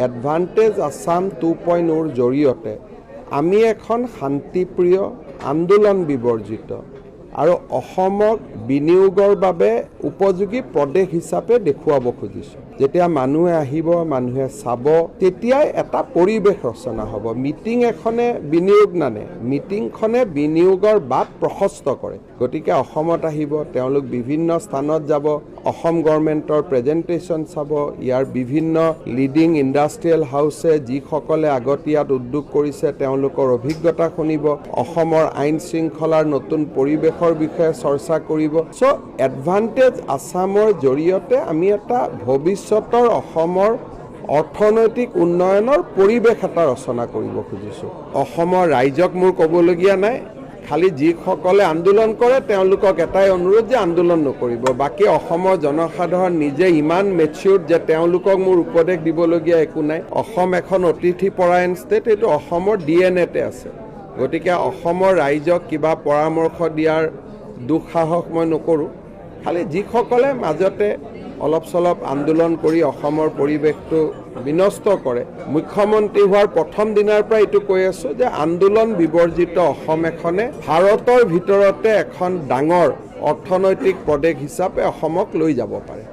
Advantage Assam 2.0 জৰিয়তে আমি এখন শান্তিপ্ৰিয় আন্দোলন বিবৰ্জিত আৰু অসমক বিনিয়োগৰ বাবে উপযোগী প্ৰদেশ হিচাপে দেখুৱাব খুজিছোঁ। যেতিয়া মানুহে আহিব, মানুহে চাব, তেতিয়াই এটা পৰিৱেশ ৰচনা হ'ব। মিটিং এখনে বিনিয়োগ নানে, মিটিংখনে বিনিয়োগৰ বাট প্ৰশস্ত কৰে। গতিকে অসমত আহিব, তেওঁলোক বিভিন্ন স্থানত যাব, অসম গভৰ্ণমেণ্টৰ প্ৰেজেণ্টেশ্যন চাব, ইয়াৰ বিভিন্ন লিডিং ইণ্ডাষ্ট্ৰিয়েল হাউচে যিসকলে আগতীয়াত উদ্যোগ কৰিছে তেওঁলোকৰ অভিজ্ঞতা শুনিব, অসমৰ আইন শৃংখলাৰ নতুন পৰিৱেশৰ বিষয়ে চৰ্চা কৰিব। চ' এডভান্টেজ আসামৰ জৰিয়তে আমি এটা ভৱিষ্যতৰ অসমৰ অৰ্থনৈতিক উন্নয়নৰ পৰিৱেশ এটা ৰচনা কৰিব খুজিছোঁ। অসমৰ ৰাইজক মোৰ ক'বলগীয়া নাই, খালি যিসকলে আন্দোলন কৰে তেওঁলোকক এটাই অনুৰোধ যে আন্দোলন নকৰিব। বাকী অসমৰ জনসাধাৰণ নিজে ইমান মেচিউৰ্ড যে তেওঁলোকক মোৰ উপদেশ দিবলগীয়া একো নাই। অসম এখন অতিথিপৰায়ণ ষ্টেট, এইটো অসমৰ DNA-তে আছে। গতিকে অসমৰ ৰাইজক কিবা পৰামৰ্শ দিয়াৰ দুঃসাহস মই নকৰোঁ। খালি যিসকলে মাজতে অলপ চলপ আন্দোলন কৰি অসমৰ পৰিৱেশটো বিনষ্ট কৰে, মুখ্যমন্ত্ৰী হোৱাৰ প্ৰথম দিনাৰ পৰা এইটো কৈ আছোঁ যে আন্দোলন বিবৰ্জিত অসম এখনে ভাৰতৰ ভিতৰতে এখন ডাঙৰ অৰ্থনৈতিক প্ৰদেশ হিচাপে অসমক লৈ যাব পাৰে।